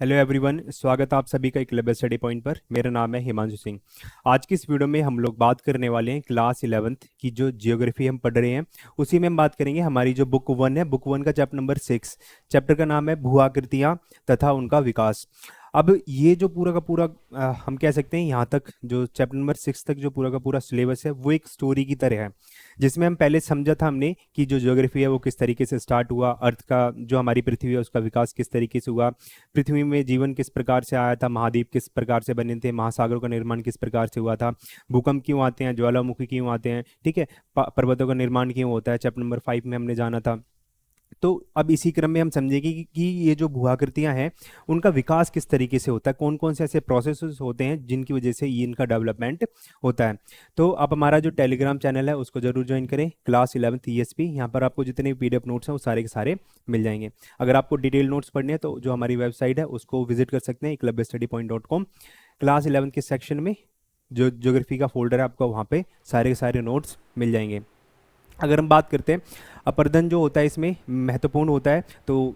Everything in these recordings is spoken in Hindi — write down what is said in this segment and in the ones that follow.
हेलो एवरीवन, स्वागत है आप सभी का एक क्लब स्टडी पॉइंट पर। मेरा नाम है हिमांशु सिंह। आज की इस वीडियो में हम लोग बात करने वाले हैं क्लास 11th की जो जियोग्राफी हम पढ़ रहे हैं उसी में हम बात करेंगे। हमारी जो बुक वन है, बुक वन का चैप्टर नंबर 6, चैप्टर का नाम है भू आकृतियाँ तथा उनका विकास। अब ये जो पूरा का पूरा हम कह सकते हैं यहाँ तक जो चैप्टर नंबर 6 तक जो पूरा का पूरा सिलेबस है वो एक स्टोरी की तरह है, जिसमें हम पहले समझा था हमने कि जो ज्योग्राफी है वो किस तरीके से स्टार्ट हुआ, अर्थ का जो हमारी पृथ्वी है उसका विकास किस तरीके से हुआ, पृथ्वी में जीवन किस प्रकार से आया था, महाद्वीप किस प्रकार से बने थे, महासागरों का निर्माण किस प्रकार से हुआ था, भूकंप क्यों आते हैं, ज्वालामुखी क्यों आते हैं, ठीक है, पर्वतों का निर्माण क्यों होता है, चैप्टर नंबर 5 में हमने जाना था। तो अब इसी क्रम में हम समझेंगे कि ये जो भूआकृतियां हैं उनका विकास किस तरीके से होता है, कौन कौन से ऐसे प्रोसेसेस होते हैं जिनकी वजह से ये इनका डेवलपमेंट होता है। तो आप हमारा जो टेलीग्राम चैनल है उसको जरूर ज्वाइन करें, क्लास 11th ESP। यहाँ पर आपको जितने भी PDF नोट्स हैं वो सारे के सारे मिल जाएंगे। अगर आपको डिटेल नोट्स पढ़ने हैं तो जो हमारी वेबसाइट है उसको विजिट कर सकते हैं, clubstudypoint.com। क्लास 11th के सेक्शन में जो ज्योग्राफी का फोल्डर है आपको वहाँ पे सारे के सारे नोट्स मिल जाएंगे। अगर हम बात करते हैं अपर्दन जो होता है इसमें महत्वपूर्ण होता है, तो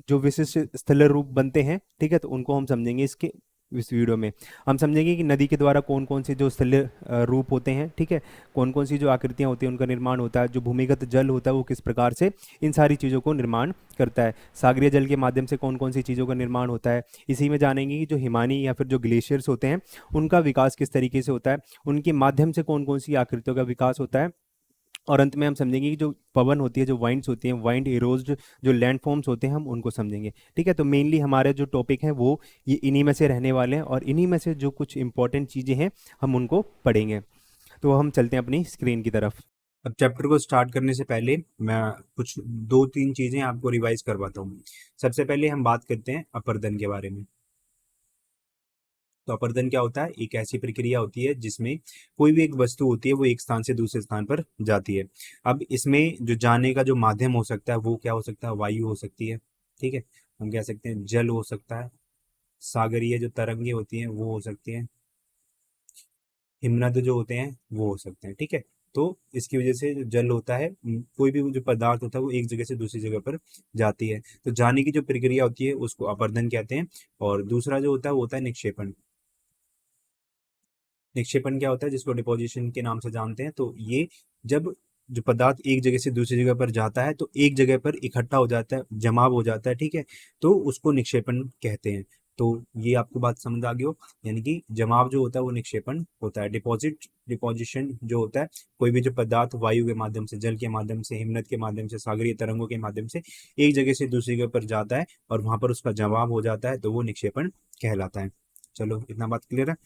जो विशिष्ट स्थल रूप बनते हैं, ठीक है, तो उनको हम समझेंगे इसके इस वीडियो में। हम समझेंगे कि नदी के द्वारा कौन कौन से जो स्थल रूप होते हैं, ठीक है, कौन कौन सी जो आकृतियां होती हैं उनका निर्माण होता है, जो भूमिगत जल होता है वो किस प्रकार से इन सारी चीज़ों को निर्माण करता है, सागरीय जल के माध्यम से कौन कौन सी चीज़ों का निर्माण होता है। इसी में जानेंगे कि जो हिमानी या फिर जो ग्लेशियर्स होते हैं उनका विकास किस तरीके से होता है, उनके माध्यम से कौन कौन सी आकृतियों का विकास होता है। और अंत में हम समझेंगे कि जो पवन होती है, जो वाइंड्स होती हैं, वाइंड इरोज्ड जो लैंड फॉर्म्स होते हैं हम उनको समझेंगे। ठीक है, तो मेनली हमारे जो टॉपिक हैं वो ये इन्हीं में से रहने वाले हैं और इन्हीं में से जो कुछ इंपॉर्टेंट चीज़ें हैं हम उनको पढ़ेंगे। तो हम चलते हैं अपनी स्क्रीन की तरफ। अब चैप्टर को स्टार्ट करने से पहले मैं कुछ दो तीन चीज़ें आपको रिवाइज करवाता हूँ। सबसे पहले हम बात करते हैं अपर्दन के बारे में। तो अपर्दन क्या होता है? एक ऐसी प्रक्रिया होती है जिसमें कोई भी एक वस्तु होती है वो एक स्थान से दूसरे स्थान पर जाती है। अब इसमें जो जाने का जो माध्यम हो सकता है वो क्या हो सकता है? वायु हो सकती है, ठीक है, हम कह सकते हैं जल हो सकता है, सागरीय जो तरंगे होती हैं वो हो सकती हैं, हिमनद जो होते हैं वो हो सकते हैं, ठीक है। तो इसकी वजह से जो जल होता है, कोई भी जो पदार्थ होता है वो एक जगह से दूसरी जगह पर जाती है। तो जाने की जो प्रक्रिया होती है उसको अपर्दन कहते हैं। और दूसरा जो होता है वो होता है निक्षेपण। निक्षेपण क्या होता है, जिसको डिपोजिशन के नाम से जानते हैं। तो ये जब जो पदार्थ एक जगह से दूसरी जगह पर जाता है तो एक जगह पर इकट्ठा हो जाता है, जमाव हो जाता है, ठीक है, तो उसको निक्षेपण कहते हैं। तो ये आपको बात समझ आ गई हो, यानी कि जमाव जो होता है वो निक्षेपण होता है। डिपोजिशन जो होता है, कोई भी जो पदार्थ वायु के माध्यम से, जल के माध्यम से, हिमनद के माध्यम से, सागरीय तरंगों के माध्यम से एक जगह से दूसरी जगह पर जाता है और वहां पर उसका जमाव हो जाता है तो वो निक्षेपण कहलाता है। चलो, इतना बात क्लियर है।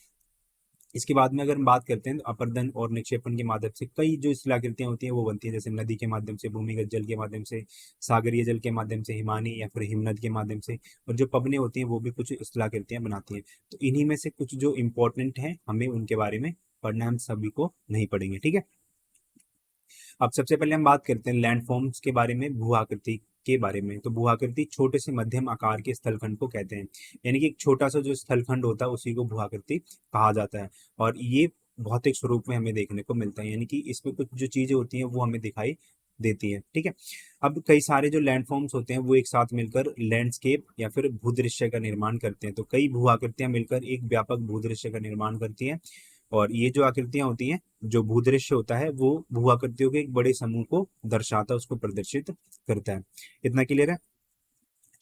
इसके बाद में अगर हम बात करते हैं तो अपर्दन और निक्षेपण के माध्यम से कई जो शिलाकृतियां होती हैं वो बनती हैं, जैसे नदी के माध्यम से, भूमिगत जल के माध्यम से, सागरीय जल के माध्यम से, हिमानी या फिर हिमनद के माध्यम से। और जो पवनें होती हैं वो भी कुछ शिलाकृतियां बनाती हैं। तो इन्हीं में से कुछ जो इंपॉर्टेंट हैं हमें उनके बारे में पढ़ना, हम सभी को नहीं पढ़ेंगे, ठीक है। अब सबसे पहले हम बात करते हैं लैंडफॉर्म्स के बारे में, भू आकृति के बारे में। तो भू आकृति छोटे से मध्यम आकार के स्थलखंड को कहते हैं, यानी कि एक छोटा सा जो स्थलखंड होता है उसी को भू आकृति कहा जाता है। और ये भौतिक स्वरूप में हमें देखने को मिलता है, यानी कि इसमें कुछ जो चीजें होती हैं वो हमें दिखाई देती है, ठीक है। अब कई सारे जो लैंडफॉर्म्स होते हैं वो एक साथ मिलकर लैंडस्केप या फिर भूदृश्य का निर्माण करते हैं। तो कई भू आकृतियां मिलकर एक व्यापक भूदृश्य का निर्माण करती हैं। और ये जो आकृतियां होती हैं, जो भूदृश्य होता है वो भू आकृतियों के एक बड़े समूह को दर्शाता है, उसको प्रदर्शित करता है। इतना क्लियर है।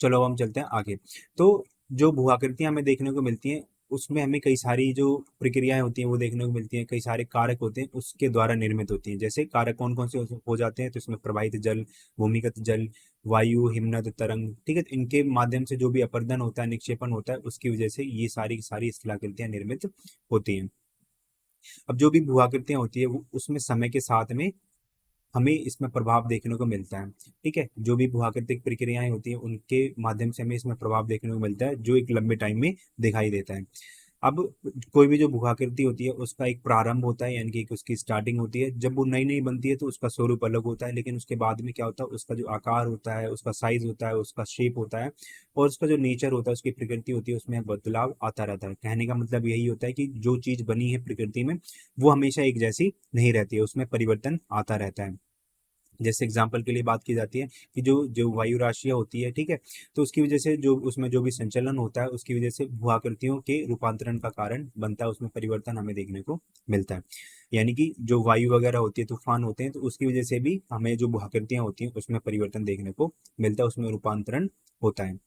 चलो अब हम चलते हैं आगे। तो जो भू आकृतियां हमें देखने को मिलती हैं उसमें हमें कई सारी जो प्रक्रियाएं होती हैं वो देखने को मिलती हैं, कई सारे कारक होते हैं उसके द्वारा निर्मित होती हैं। जैसे कारक कौन कौन से हो जाते हैं, तो इसमें प्रवाहित जल, भूमिगत जल, वायु, हिमनद तरंग, ठीक है, तो इनके माध्यम से जो भी अपर्दन होता है, निक्षेपण होता है, उसकी वजह से ये सारी की सारी स्थलाकृतियां निर्मित होती हैं। अब जो भी भू आकृतियां होती है वो उसमें समय के साथ में हमें इसमें प्रभाव देखने को मिलता है, ठीक है। जो भी भू आकृतिक प्रक्रियाएं होती हैं उनके माध्यम से हमें इसमें प्रभाव देखने को मिलता है जो एक लंबे टाइम में दिखाई देता है। अब कोई भी जो भू आकृति होती है उसका एक प्रारंभ होता है, यानी कि एक उसकी स्टार्टिंग होती है। जब वो नई नई बनती है तो उसका स्वरूप अलग होता है, लेकिन उसके बाद में क्या होता है, उसका जो आकार होता है, उसका साइज होता है, उसका शेप होता है और उसका जो नेचर होता है, उसकी प्रकृति होती है, उसमें बदलाव आता रहता है। कहने का मतलब यही होता है कि जो चीज बनी है प्रकृति में वो हमेशा एक जैसी नहीं रहती है, उसमें परिवर्तन आता रहता है। जैसे एग्जाम्पल के लिए बात की जाती है कि जो जो वायु राशियां होती है, ठीक है, तो उसकी वजह से जो उसमें जो भी संचलन होता है उसकी वजह से भूआकृतियों के रूपांतरण का कारण बनता है, उसमें परिवर्तन हमें देखने को मिलता है। यानी कि जो वायु वगैरह होती है, तूफान होते हैं, तो उसकी वजह से भी हमें जो भूआकृतियां होती हैं उसमें परिवर्तन देखने को मिलता है, उसमें रूपांतरण होता है।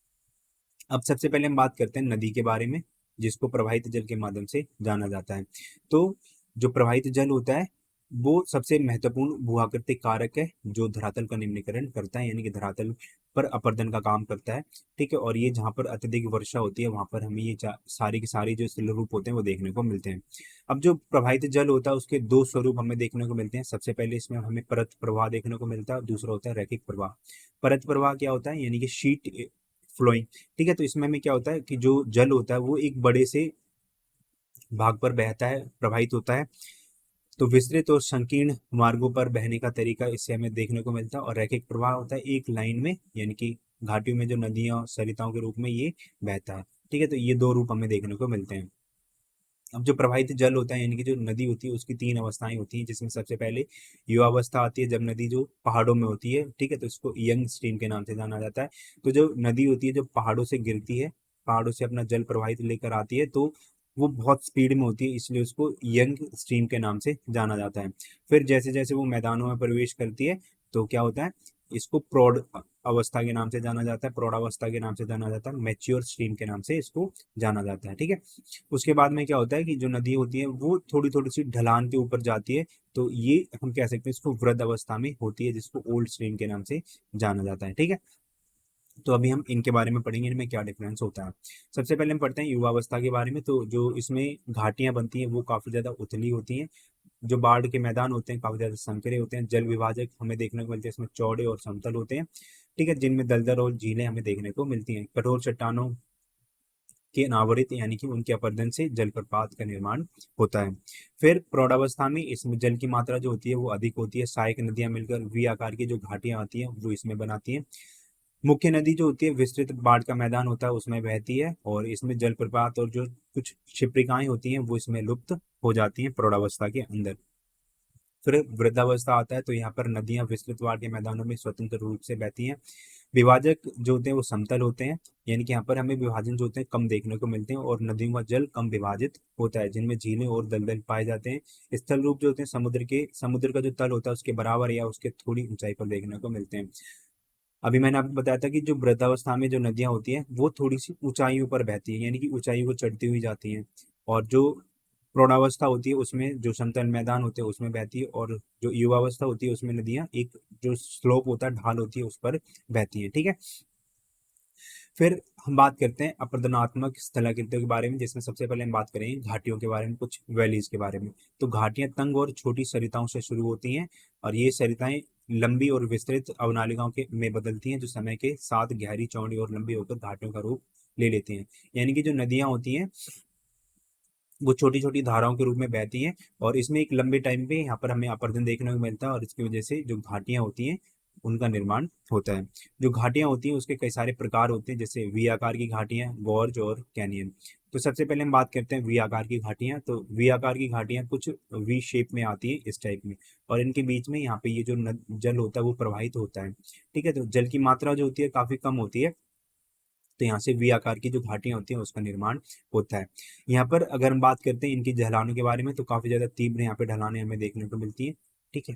अब सबसे पहले हम बात करते हैं नदी के बारे में, जिसको प्रवाहित जल के माध्यम से जाना जाता है। तो जो प्रवाहित जल होता है वो सबसे महत्वपूर्ण भूआकृतिक कारक है जो धरातल का निम्नीकरण करता है, यानी कि धरातल पर अपरदन का काम करता है। ठीक है, और ये जहाँ पर अत्यधिक वर्षा होती है वहां पर हमें ये सारी की सारी जो स्थल रूप होते हैं वो देखने को मिलते हैं। अब जो प्रवाहित जल होता है उसके दो स्वरूप हमें देखने को मिलते हैं। सबसे पहले इसमें हमें परत प्रवाह देखने को मिलता है, दूसरा होता है रैखिक प्रवाह। परत प्रवाह क्या होता है, यानी कि शीट फ्लोइंग। ठीक है, तो इसमें हमें क्या होता है कि जो जल होता है वो एक बड़े से भाग पर बहता है, प्रवाहित होता है। तो विस्तृत और संकीर्ण मार्गों पर बहने का तरीका इससे हमें देखने को मिलता है। और रैखिक प्रवाह होता है एक लाइन में, यानी कि घाटियों में जो नदियां सरिताओं के रूप में ये बहता है। ठीक है, तो ये दो रूप हमें देखने को मिलते हैं। अब जो प्रवाहित जल होता है, यानी कि जो नदी होती है, उसकी तीन अवस्थाएं होती हैं, जिसमें सबसे पहले युवावस्था आती है, जब नदी जो पहाड़ों में होती है। ठीक है, तो इसको यंग स्ट्रीम के नाम से जाना जाता है। तो जो नदी होती है जो पहाड़ों से गिरती है, पहाड़ों से अपना जल प्रवाहित लेकर आती है, तो वो बहुत स्पीड में होती है, इसलिए उसको यंग स्ट्रीम के नाम से जाना जाता है। फिर जैसे जैसे वो मैदानों में प्रवेश करती है तो क्या होता है, इसको प्रौढ़ अवस्था के नाम से जाना जाता है, प्रौढ़ावस्था के नाम से जाना जाता है, मैच्योर स्ट्रीम के नाम से इसको जाना जाता है। ठीक है, उसके बाद में क्या होता है कि जो नदी होती है वो थोड़ी थोड़ी सी ढलान के ऊपर जाती है, तो ये हम कह सकते हैं इसको वृद्ध अवस्था में होती है, जिसको ओल्ड स्ट्रीम के नाम से जाना जाता है। ठीक है, तो अभी हम इनके बारे में पढ़ेंगे, इनमें क्या डिफरेंस होता है। सबसे पहले हम पढ़ते हैं युवावस्था के बारे में। तो जो इसमें घाटियां बनती हैं वो काफी ज्यादा उथली होती हैं। जो बाढ़ के मैदान होते हैं काफी ज्यादा संकरे होते हैं। जल विभाजक हमें देखने को मिलते हैं इसमें चौड़े और समतल होते हैं। ठीक है, जिनमें दलदल और झीलें हमें देखने को मिलती हैं। कठोर चट्टानों के अनावरित, यानी कि उनके अपरदन से जलप्रपात का निर्माण होता है। फिर प्रौढ़ावस्था में इसमें जल की मात्रा जो होती है वो अधिक होती है। सहायक नदियां मिलकर वी आकार की जो घाटियां आती हैं वो इसमें बनाती हैं। मुख्य नदी जो होती है विस्तृत बाढ़ का मैदान होता है उसमें बहती है, और इसमें जलप्रपात और जो कुछ क्षिप्रिकाएं होती हैं वो इसमें लुप्त हो जाती हैं प्रौढ़ावस्था के अंदर। फिर वृद्धावस्था आता है, तो यहाँ पर नदियां विस्तृत बाढ़ के मैदानों में स्वतंत्र रूप से बहती हैं। विभाजक जो होते हैं वो समतल होते हैं, यानी कि यहाँ पर हमें विभाजन जो होते हैं कम देखने को मिलते हैं, और नदियों का जल कम विभाजित होता है, जिनमें झीलें और दलदल पाए जाते हैं। स्थल रूप जो होते हैं समुद्र का जो तल होता है उसके बराबर या उसके थोड़ी ऊंचाई पर देखने को मिलते हैं। अभी मैंने आपको बताया था कि जो वृद्धावस्था में जो नदियां होती हैं वो थोड़ी सी ऊंचाइयों पर बहती है, यानी कि ऊंचाइयों को चढ़ती हुई जाती हैं। और जो प्रौढ़ावस्था होती है उसमें जो समतल मैदान होते हैं उसमें बहती है, और जो युवावस्था होती है उसमें नदियां एक जो स्लोप होता है, ढाल होती है, उस पर बहती है। ठीक है, फिर हम बात करते हैं अपरदनात्मक स्थलाकृतियों के बारे में, जिसमें सबसे पहले हम बात करेंगे घाटियों के बारे में, कुछ वैलीज के बारे में। तो घाटियां तंग और छोटी सरिताओं से शुरू होती हैं, और ये सरिताएं लंबी और विस्तृत अवनालिकाओं के में बदलती हैं, जो समय के साथ गहरी, चौड़ी और लंबी होकर घाटियों का रूप ले लेती हैं। यानी कि जो नदियां होती हैं वो छोटी छोटी धाराओं के रूप में बहती हैं, और इसमें एक लंबे टाइम पे यहाँ पर हमें अपरदन देखने को मिलता है, और इसकी वजह से जो घाटियां होती हैं उनका निर्माण होता है। जो घाटियां होती हैं उसके कई सारे प्रकार होते हैं, जैसे वी आकार की घाटियां, गॉर्ज और कैनियन। तो सबसे पहले हम बात करते हैं वी आकार की घाटियां। तो वी आकार की घाटियां कुछ वी शेप में आती है, इस टाइप में, और इनके बीच में यहाँ पे ये जो जल होता है वो प्रवाहित होता है। ठीक है, तो जल की मात्रा जो होती है काफी कम होती है, तो यहाँ से वी आकार की जो घाटियां होती हैं उसका निर्माण होता है। यहाँ पर अगर हम बात करते हैं इनकी ढलानों के बारे में, तो काफी ज्यादा तीव्र यहाँ पे ढलानें हमें देखने को मिलती है। ठीक है,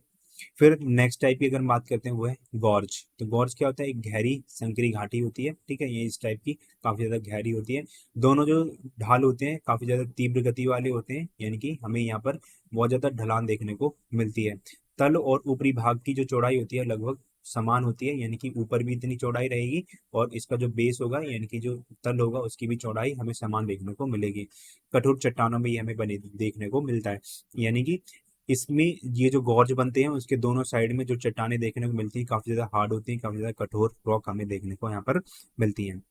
फिर नेक्स्ट टाइप की अगर हम बात करते हैं वो है गॉर्ज। तो गॉर्ज क्या होता है, एक गहरी संकरी घाटी होती है। ठीक है, ये इस टाइप की काफी ज्यादा गहरी होती है। दोनों जो ढाल होते हैं काफी ज्यादा तीव्र गति वाले होते हैं, यानी कि हमें यहाँ पर बहुत ज्यादा ढलान देखने को मिलती है। तल और ऊपरी भाग की जो चौड़ाई होती है लगभग समान होती है, यानी कि ऊपर भी इतनी चौड़ाई रहेगी, और इसका जो बेस होगा यानी कि जो तल होगा उसकी भी चौड़ाई हमें समान देखने को मिलेगी। कठोर चट्टानों में ये हमें बने देखने को मिलता है, यानी कि इसमें ये जो गॉर्ज बनते हैं उसके दोनों साइड में जो चट्टानें देखने को मिलती हैं काफी ज्यादा हार्ड होती हैं, काफी ज्यादा कठोर रॉक हमें देखने को यहाँ पर मिलती हैं।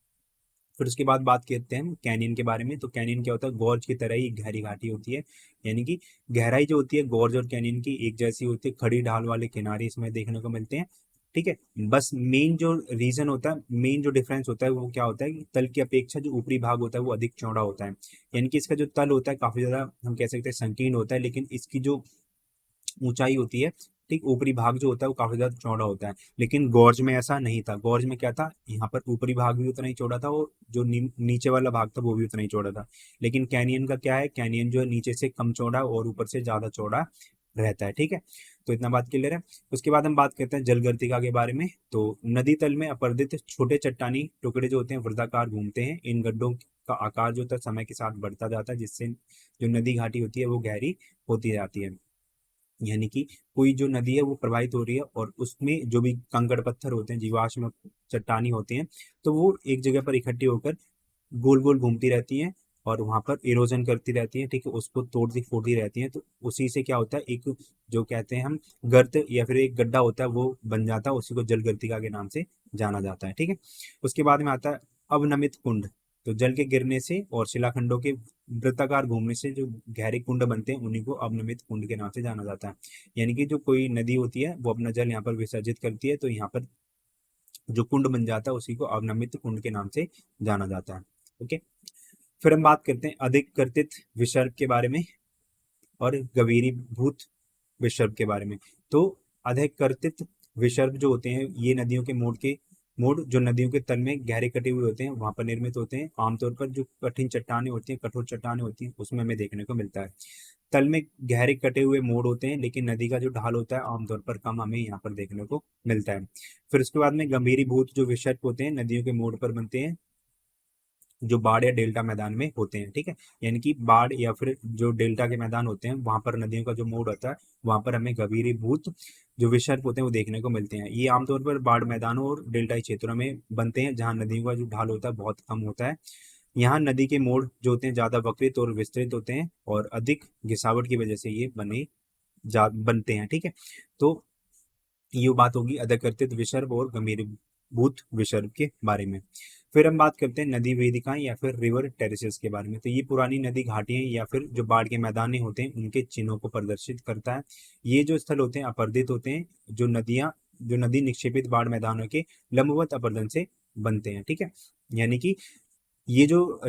फिर उसके बाद बात करते हैं कैनियन के बारे में। तो कैनियन क्या होता है, गॉर्ज की तरह ही गहरी घाटी होती है, यानी कि गहराई जो होती है गॉर्ज और कैनियन की एक जैसी होती है। खड़ी ढाल वाले किनारे इसमें देखने को मिलते हैं। ठीक है, बस मेन जो रीजन होता है, मेन जो डिफरेंस होता है वो क्या होता है कि तल की अपेक्षा जो ऊपरी भाग होता है वो अधिक चौड़ा होता है, यानी कि इसका जो तल होता है काफी ज्यादा हम कह सकते हैं संकीर्ण होता है, लेकिन इसकी जो ऊंचाई होती है, ठीक, ऊपरी भाग जो होता है वो काफी ज्यादा चौड़ा होता है, लेकिन गॉर्ज में ऐसा नहीं था। गॉर्ज में क्या था, यहाँ पर ऊपरी भाग भी उतना ही चौड़ा था और जो नीचे वाला भाग था वो भी उतना ही चौड़ा था। लेकिन कैनियन का क्या है, कैनियन जो है नीचे से कम चौड़ा और ऊपर से ज्यादा चौड़ा रहता है। ठीक है, तो इतना बात क्लियर है। उसके बाद हम बात करते हैं जलगर्तिका के बारे में। तो नदी तल में अपरदित छोटे चट्टानी टुकड़े जो होते हैं वृत्ताकार घूमते हैं। इन गड्ढों का आकार जो होता है समय के साथ बढ़ता जाता है, जिससे जो नदी घाटी होती है वो गहरी होती जाती है। यानी कि कोई जो नदी है वो प्रवाहित हो रही है और उसमें जो भी कंकड़ पत्थर होते हैं, जीवाश्म चट्टानी होते हैं, तो वो एक जगह पर इकट्ठी होकर गोल गोल घूमती रहती हैं और वहां पर इरोजन करती रहती हैं। ठीक है, उसको तोड़ती फोड़ती रहती हैं, तो उसी से क्या होता है, एक जो कहते हैं हम गर्त या फिर एक गड्ढा होता है वो बन जाता है, उसी को जलगर्तिका के नाम से जाना जाता है। ठीक है, उसके बाद में आता है अवनमित कुंड। तो जल के गिरने से और शिलाखंडों के वृत्ताकार घूमने से जो गहरे कुंड बनते हैं उन्हीं को अवनमित कुंड के नाम से जाना जाता है। यानी कि जो कोई नदी होती है वो अपना जल यहाँ पर विसर्जित करती है, तो यहाँ पर जो कुंड बन जाता है उसी को अवनमित कुंड के नाम से जाना जाता है। ओके, फिर हम बात करते हैं अधिक कर्तित विसर्ग के बारे में और गभीरीभूत विसर्ग के बारे में। तो अधिक कर्तित विसर्ग जो होते हैं ये नदियों के मोड़ जो नदियों के तल में गहरे कटे हुए होते हैं वहां पर निर्मित होते हैं। आमतौर पर जो कठिन चट्टानें होती हैं, कठोर चट्टानें होती हैं, उसमें हमें देखने को मिलता है। तल में गहरे कटे हुए मोड़ होते हैं, लेकिन नदी का जो ढाल होता है आमतौर पर कम हमें यहाँ पर देखने को मिलता है। फिर उसके बाद में गंभीरीभूत जो विसर्ग होते हैं नदियों के मोड़ पर बनते हैं, जो बाढ़ या डेल्टा मैदान में होते हैं। ठीक है, यानी कि बाढ़ या फिर जो डेल्टा के मैदान होते हैं वहां पर नदियों का जो मोड़ होता है वहां पर हमें गंभीरीभूत जो विसर्ग होते हैं वो देखने को मिलते हैं। ये आमतौर पर बाढ़ मैदानों और डेल्टाई क्षेत्रों में बनते हैं जहाँ नदियों का जो ढाल होता है बहुत कम होता है। यहाँ नदी के मोड़ जो होते हैं ज्यादा वक्रित और विस्तृत होते हैं और अधिक घिसावट की वजह से ये बनते हैं। ठीक है, तो ये बात होगी अधकृतित विसर्ग और गंभीरभूत विसर्ग के बारे में। फिर हम बात करते हैं नदी वेदिकाएं या फिर रिवर टेरेसेस के बारे में। तो ये पुरानी नदी घाटियां या फिर जो बाढ़ के मैदान होते हैं उनके चिन्हों को प्रदर्शित करता है। ये जो स्थल होते हैं अपर्दित होते हैं, जो नदी निक्षेपित बाढ़ मैदानों के लंबवत अपर्दन से बनते हैं। ठीक है, यानी कि ये जो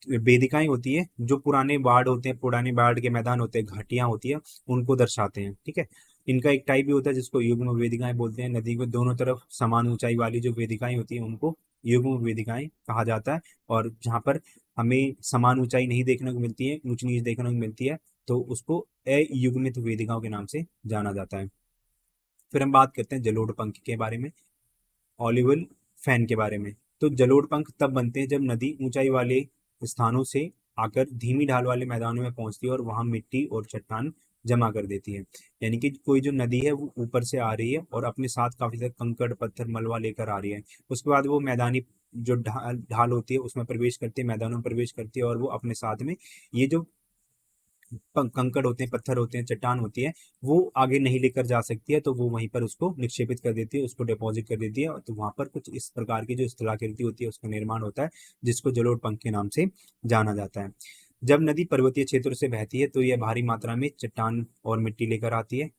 वेदिकाएं होती है जो पुराने बाढ़ होते हैं, पुराने बाढ़ के मैदान होते हैं, घाटियां होती है, उनको दर्शाते हैं। ठीक है, इनका एक टाइप भी होता है जिसको युग्म वेदिकाएं बोलते हैं। नदी को दोनों तरफ समान ऊंचाई वाली जो वेदिकाएं होती हैं उनको युग्म वेदिकाएं कहा जाता है। और जहाँ पर हमें समान ऊंचाई नहीं देखने को मिलती है, ऊंच नीच देखने को मिलती है, तो उसको अयुग्मित वेदिकाओं के नाम से जाना जाता है। फिर हम बात करते हैं जलोढ़ पंख के बारे में, ऑलिवल फैन के बारे में। तो जलोढ़ पंख तब बनते हैं जब नदी ऊंचाई वाले स्थानों से आकर धीमी ढाल वाले मैदानों में पहुंचती है और वहां मिट्टी और चट्टान जमा कर देती है। यानी कि कोई जो नदी है वो ऊपर से आ रही है और अपने साथ काफी सारे कंकड़ पत्थर मलबा लेकर आ रही है। उसके बाद वो मैदानी जो ढाल ढाल होती है उसमें प्रवेश करती है, मैदानों में प्रवेश करती है और वो अपने साथ में ये जो कंकड़ होते हैं, पत्थर होते हैं, चट्टान होती है, वो आगे नहीं लेकर जा सकती है, तो वो वहीं पर उसको निक्षेपित कर देती है, उसको डिपॉजिट कर देती है। तो वहां पर कुछ इस प्रकार की जो स्थलाकृति होती है उसका निर्माण होता है, जिसको जलोढ़ पंख के नाम से जाना जाता है। जब नदी पर्वतीय क्षेत्र से बहती है तो यह भारी मात्रा में चट्टान और मिट्टी लेकर आती है,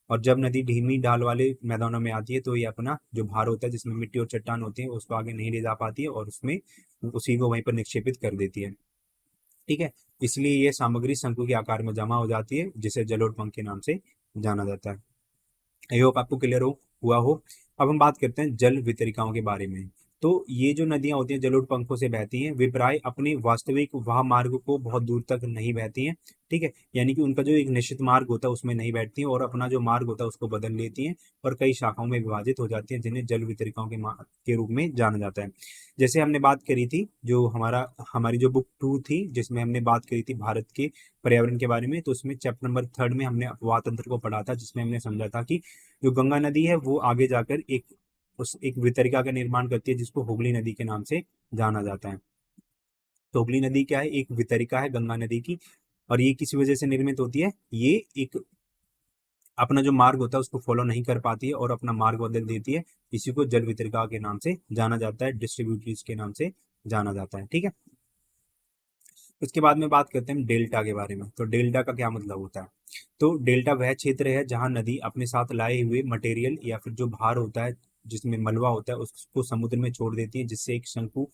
और जब नदी धीमी ढाल वाले मैदानों में आती है तो ये अपना जो भार होता है जिसमें मिट्टी और चट्टान होती है उसको आगे नहीं ले जा पाती है और उसमें उसी को वहीं पर निक्षेपित कर देती है। ठीक है, इसलिए ये सामग्री शंकु के आकार में जमा हो जाती है, जिसे जलोढ़ पंख के नाम से जाना जाता है। आई होप आपको क्लियर हुआ हो। अब हम बात करते हैं जल वितरिकाओं के बारे में। तो ये जो नदियां होती हैं जलोढ़ पंखों से बहती हैं, वे प्राय अपने वास्तविक वाह मार्ग को बहुत दूर तक नहीं बहती हैं। ठीक है, यानी कि उनका जो एक निश्चित मार्ग होता है उसमें नहीं बैठती हैं और अपना जो मार्ग होता है उसको बदल लेती हैं और कई शाखाओं में विभाजित हो जाती हैं, जिन्हें जल वितरिकाओं के रूप में जाना जाता है। जैसे हमने बात करी थी, जो हमारी जो बुक 2 थी जिसमें हमने बात करी थी भारत के पर्यावरण के बारे में, तो उसमें चैप्टर नंबर 3 में हमने अपवाह तंत्र को पढ़ा था, जिसमें हमने समझा था कि जो गंगा नदी है वो आगे जाकर एक वितरिका का निर्माण करती है जिसको हुगली नदी के नाम से जाना जाता है। तो हुगली नदी क्या है, एक वितरिका है गंगा नदी की, और ये किसी वजह से निर्मित होती है, ये एक अपना जो मार्ग होता है उसको फॉलो नहीं कर पाती है और अपना मार्ग बदल देती है। इसी को जल वितरिका के नाम से जाना जाता है, डिस्ट्रीब्यूटरीज के नाम से जाना जाता है। ठीक है, उसके बाद में बात करते हैं डेल्टा के बारे में। तो डेल्टा का क्या मतलब होता है, तो डेल्टा वह क्षेत्र है जहां नदी अपने साथ लाए हुए मटेरियल या फिर जो भार होता है जिसमें मलबा होता है उसको समुद्र में छोड़ देती है, जिससे एक शंकु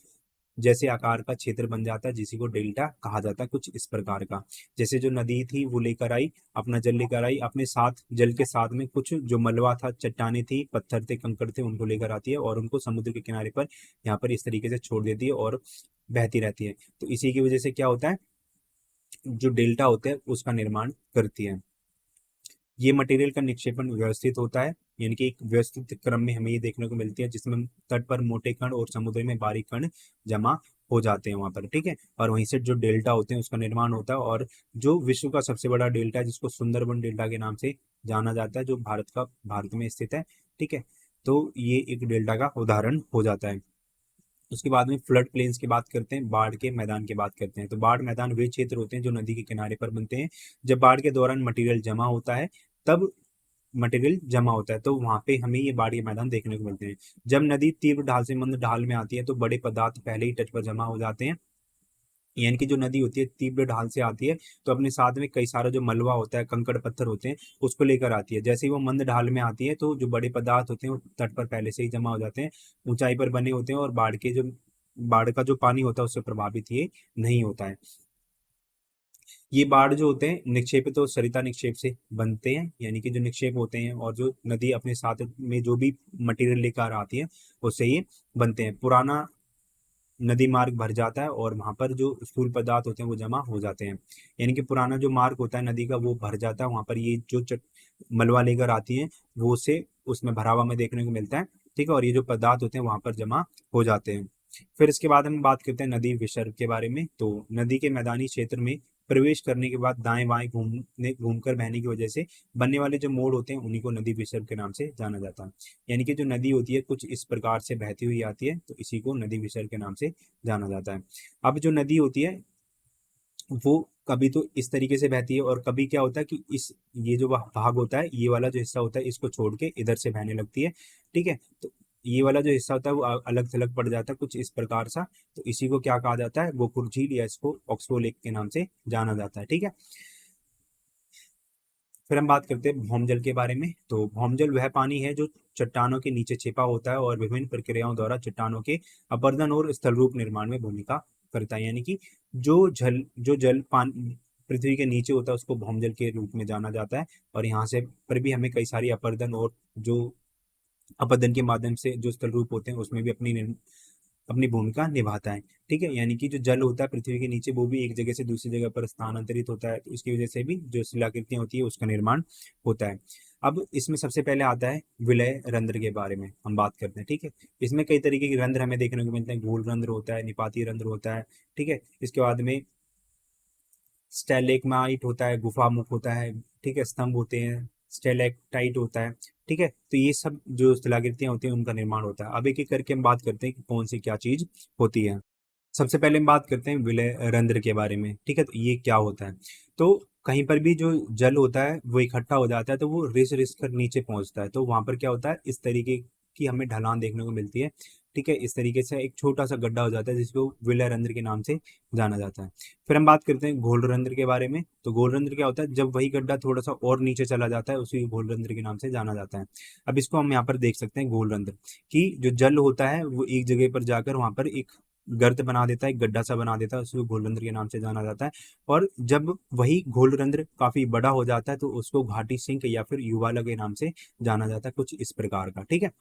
जैसे आकार का क्षेत्र बन जाता है, जिसी को डेल्टा कहा जाता है, कुछ इस प्रकार का। जैसे जो नदी थी वो लेकर आई अपना जल, लेकर आई अपने साथ, जल के साथ में कुछ जो मलबा था, चट्टाने थी, पत्थर थे, कंकड़ थे, उनको लेकर आती है और उनको समुद्र के किनारे पर यहाँ पर इस तरीके से छोड़ देती है और बहती रहती है। तो इसी की वजह से क्या होता है, जो डेल्टा होते हैं उसका निर्माण करती है। ये मटेरियल का निक्षेपण व्यवस्थित होता है, यानी कि एक व्यवस्थित क्रम में हमें ये देखने को मिलती है, जिसमें तट पर मोटे कण और समुद्र में बारीक कण जमा हो जाते हैं वहां पर, ठीक है। और वहीं से जो डेल्टा होते हैं उसका निर्माण होता है। और जो विश्व का सबसे बड़ा डेल्टा है, जिसको सुंदरबन डेल्टा के नाम से जाना जाता है, जो भारत में स्थित है, ठीक है। तो ये एक डेल्टा का उदाहरण हो जाता है। उसके बाद में फ्लड प्लेन्स की बात करते हैं, बाढ़ के मैदान की बात करते हैं। तो बाढ़ मैदान वे क्षेत्र होते हैं जो नदी के किनारे पर बनते हैं। जब बाढ़ के दौरान मटेरियल जमा होता है, तब मटेरियल जमा होता है तो वहां पे हमें ये बाढ़ के मैदान देखने को मिलते हैं। जब नदी तीव्र ढाल से मंद ढाल में आती है तो बड़े पदार्थ पहले ही तट पर जमा हो जाते हैं। यानी कि जो नदी होती है तीव्र ढाल से आती है तो अपने साथ में कई सारा जो मलबा होता है, कंकड़ पत्थर होते हैं, उसको लेकर आती है। जैसे ही वो मंद ढाल में आती है तो जो बड़े पदार्थ होते हैं वो तट पर पहले से ही जमा हो जाते हैं, ऊंचाई पर बने होते हैं, और बाढ़ का जो पानी होता है उससे प्रभावित ये नहीं होता है। ये बाढ़ जो होते हैं निक्षेपित और सरिता निक्षेप से बनते हैं, यानी कि जो निक्षेप होते हैं और जो नदी अपने साथ में जो भी मटेरियल लेकर आती है उससे ये बनते हैं। पुराना नदी मार्ग भर जाता है और वहां पर जो स्थूल पदार्थ होते हैं वो जमा हो जाते हैं। यानी कि पुराना जो मार्ग होता है नदी का वो भर जाता है, वहां पर ये जो मलबा लेकर आती है वो उसे उसमें भरा हुआ में देखने को मिलता है, ठीक है। और ये जो पदार्थ होते हैं वहां पर जमा हो जाते हैं। फिर इसके बाद हम बात करते हैं नदी विसर्ग के बारे में। तो नदी के मैदानी क्षेत्र में प्रवेश करने के बाद दाएं बाएं घूमकर बहने की वजह से बनने वाले जो मोड़ होते हैं उन्हीं को नदी विसर्ग के नाम से जाना जाता है। यानी कि जो नदी होती है कुछ इस प्रकार से बहती हुई आती है, तो इसी को नदी विसर्ग के नाम से जाना जाता है। अब जो नदी होती है वो कभी तो इस तरीके से बहती है और कभी क्या होता है कि इस ये जो भाग होता है, ये वाला जो हिस्सा होता है इसको छोड़ के इधर से बहने लगती है, ठीक है। तो ये वाला जो हिस्सा होता है वो अलग थलग पड़ जाता है कुछ इस प्रकार सा। तो इसी को क्या कहा जाता है, गोकुल झील, या इसको ऑक्सबो लेक के नाम से जाना जाता है, ठीक है। फिर हम बात करते हैं भौमजल के बारे में। तो भौमजल वह पानी है जो चट्टानों के नीचे छिपा होता है और विभिन्न प्रक्रियाओं द्वारा चट्टानों के अपरदन और स्थल रूप निर्माण में भूमिका करता है। यानी कि जो जल पानी पृथ्वी के नीचे होता है उसको भौमजल के रूप में जाना जाता है। और यहाँ से पर भी हमें कई सारी अपरदन और जो अपरदन के माध्यम से जो स्थल रूप होते हैं उसमें भी अपनी भूमिका निभाता है, ठीक है। यानी कि जो जल होता है पृथ्वी के नीचे वो भी एक जगह से दूसरी जगह पर स्थानांतरित होता है, तो इसकी वजह से भी जो शिलाकृतियां होती है उसका निर्माण होता है। अब इसमें सबसे पहले आता है विलय रंध्र के बारे में हम बात करते हैं, ठीक है। इसमें कई तरीके के रंध्र हमें देखने को मिलते हैं, गोल रंध्र होता है, निपातीय रंध्र होता है, ठीक है। इसके बाद में स्टेलेगमाइट होता है, गुफा मुख होता है, ठीक है, स्तंभ होते हैं, स्टेलेक्टाइट होता है, ठीक है। तो ये सब जो शिलाकृतियां होती हैं उनका निर्माण होता है। अब एक एक करके हम बात करते हैं कि कौन सी क्या चीज होती है। सबसे पहले हम बात करते हैं विलय रंध्र के बारे में, ठीक है। तो ये क्या होता है, तो कहीं पर भी जो जल होता है वो इकट्ठा हो जाता है तो वो रिस रिस कर नीचे पहुंचता है, तो वहां पर क्या होता है, इस तरीके की हमें ढलान देखने को मिलती है, ठीक है। इस तरीके से एक छोटा सा गड्ढा हो जाता है जिसको विलय रंध्र के नाम से जाना जाता है। फिर हम बात करते हैं घोल रंध्र के बारे में। तो घोल रंध्र क्या होता है, जब वही गड्ढा थोड़ा सा और नीचे चला जाता है उसी घोल रंध्र के नाम से जाना जाता है। अब इसको हम यहाँ पर देख सकते हैं, घोल रंध्र की जो जल होता है वो एक जगह पर जाकर वहां पर एक गर्त बना देता है, एक गड्ढा सा बना देता है, उसको घोलरंध्र के नाम से जाना जाता है। और जब वही घोलरंध्र काफी बड़ा हो जाता है तो उसको घाटी सिंक या फिर युवाला के नाम से जाना जाता है, कुछ इस प्रकार का, ठीक है।